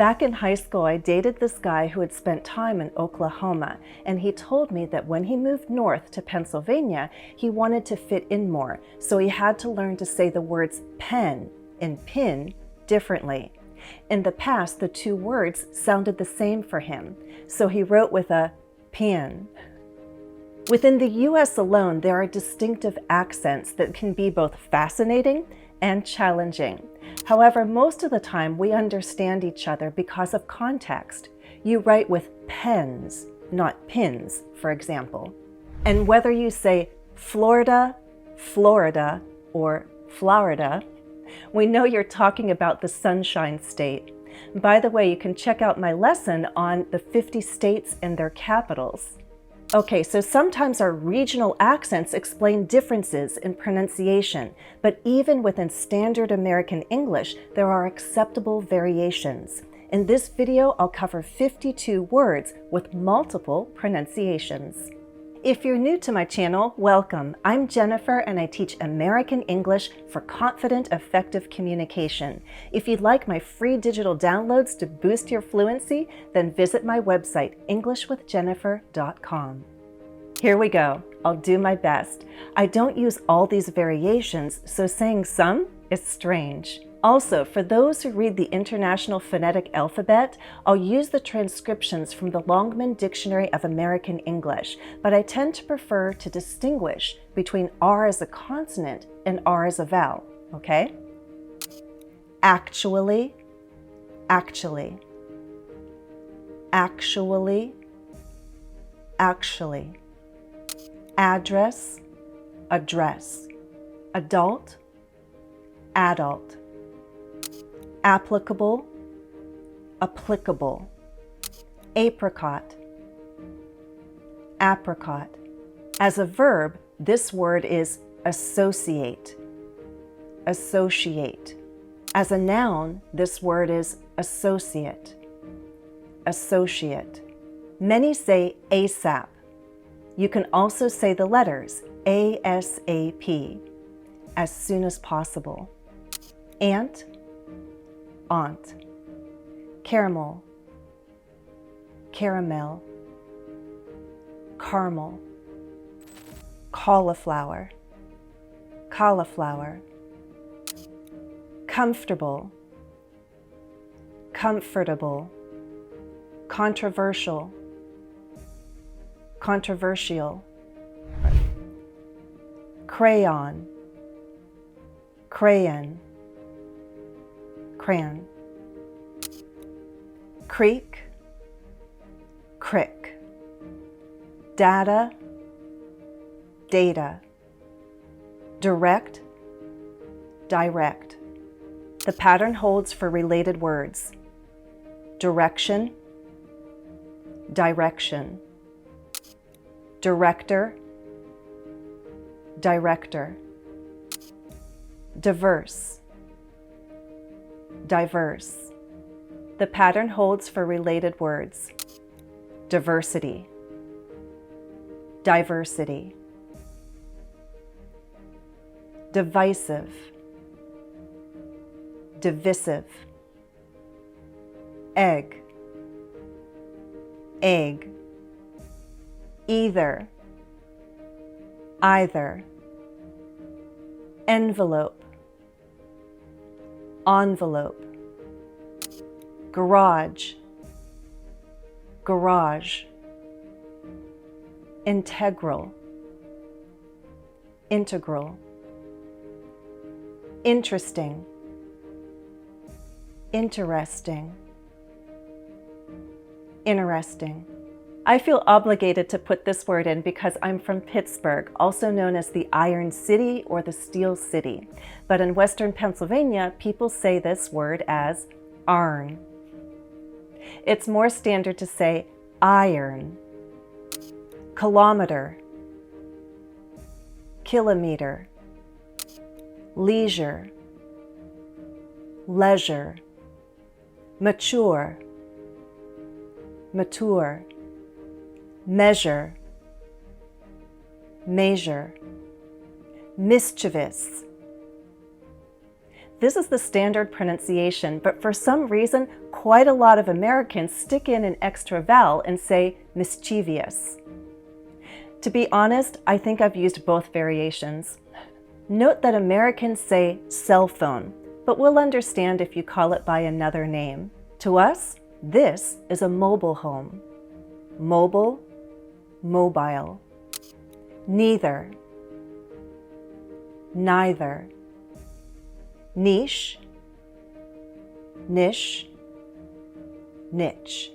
Back in high school, I dated this guy who had spent time in Oklahoma, and he told me that when he moved north to Pennsylvania, he wanted to fit in more, so he had to learn to say the words pen and pin differently. In the past, the two words sounded the same for him, so he wrote with a pin. Within the US alone, there are distinctive accents that can be both fascinating and challenging. However, most of the time we understand each other because of context. You write with pens, not pins, for example. And whether you say Florida, Florida, or Florida, we know you're talking about the Sunshine State. By the way, you can check out my lesson on the 50 states and their capitals. Okay, so sometimes our regional accents explain differences in pronunciation, but even within standard American English, there are acceptable variations. In this video, I'll cover 52 words with multiple pronunciations. If you're new to my channel, welcome. I'm Jennifer and I teach American English for confident, effective communication. If you'd like my free digital downloads to boost your fluency, then visit my website, englishwithjennifer.com. Here we go. I'll do my best. I don't use all these variations, so saying some is strange. Also, for those who read the International Phonetic Alphabet, I'll use the transcriptions from the Longman Dictionary of American English, but I tend to prefer to distinguish between R as a consonant and R as a vowel, okay? Actually, actually, actually, actually, address, address, adult, adult, applicable, applicable, apricot, apricot. As a verb, this word is associate, associate. As a noun, this word is associate, associate. Many say ASAP. You can also say the letters ASAP, as soon as possible. Aunt, aunt, caramel, caramel, caramel, cauliflower, cauliflower, comfortable, comfortable, controversial, controversial, crayon, crayon, crayon, creek, crick, data, data, direct, direct. The pattern holds for related words. Direction, direction, director, director, diverse, diverse. The pattern holds for related words. Diversity, diversity, divisive, divisive, egg, egg, either, either, envelope, envelope, garage, garage, integral, integral, interesting, interesting, interesting. I feel obligated to put this word in because I'm from Pittsburgh, also known as the Iron City or the Steel City. But in Western Pennsylvania, people say this word as arn. It's more standard to say iron, kilometer, kilometer, leisure, leisure, mature, mature, measure, measure, mischievous. This is the standard pronunciation, but for some reason, quite a lot of Americans stick in an extra vowel and say mischievous. To be honest, I think I've used both variations. Note that Americans say cell phone, but we'll understand if you call it by another name. To us, this is a mobile home. Mobile, mobile. Neither, neither. Niche, niche, niche.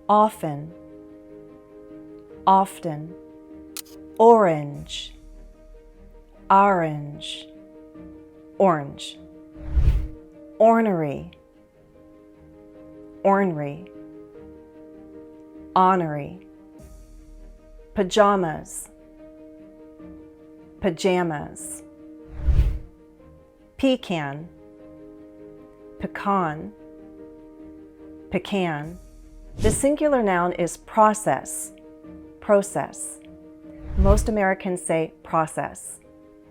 Often, often. Orange, orange, orange. Ornery, ornery. Honorary. Pajamas, pajamas. Pecan, pecan, pecan. The singular noun is process, process. Most Americans say process,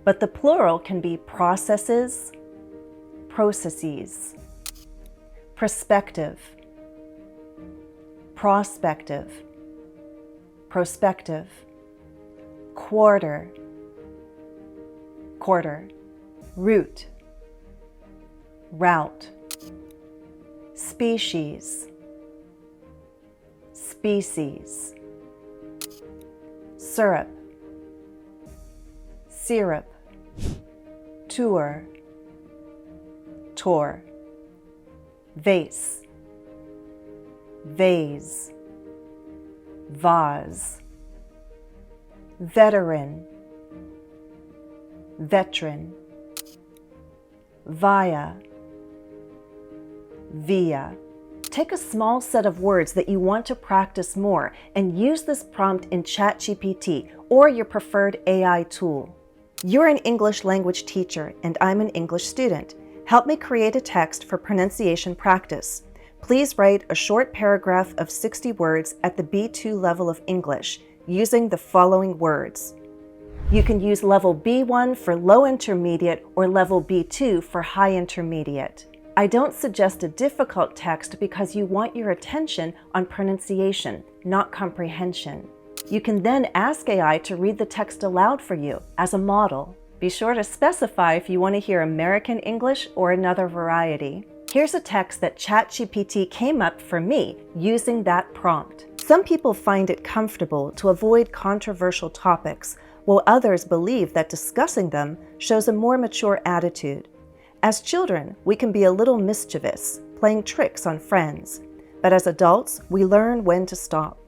but the plural can be processes, processes. Perspective, prospective, prospective. Quarter, quarter. Route, route. Species, species. Syrup, syrup. Tour, tour. Vase, vase. Vase. Veteran, veteran. Via, via. Take a small set of words that you want to practice more and use this prompt in ChatGPT or your preferred AI tool. You're an English language teacher and I'm an English student. Help me create a text for pronunciation practice. Please write a short paragraph of 60 words at the B2 level of English using the following words. You can use level B1 for low intermediate or level B2 for high intermediate. I don't suggest a difficult text because you want your attention on pronunciation, not comprehension. You can then ask AI to read the text aloud for you as a model. Be sure to specify if you want to hear American English or another variety. Here's a text that ChatGPT came up for me using that prompt. Some people find it comfortable to avoid controversial topics, while others believe that discussing them shows a more mature attitude. As children, we can be a little mischievous, playing tricks on friends. But as adults, we learn when to stop.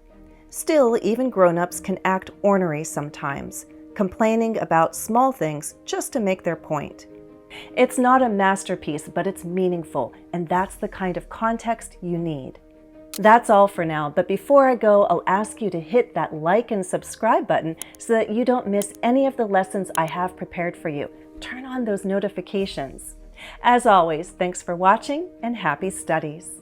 Still, even grown-ups can act ornery sometimes, complaining about small things just to make their point. It's not a masterpiece, but it's meaningful, and that's the kind of context you need. That's all for now, but before I go, I'll ask you to hit that like and subscribe button so that you don't miss any of the lessons I have prepared for you. Turn on those notifications. As always, thanks for watching and happy studies.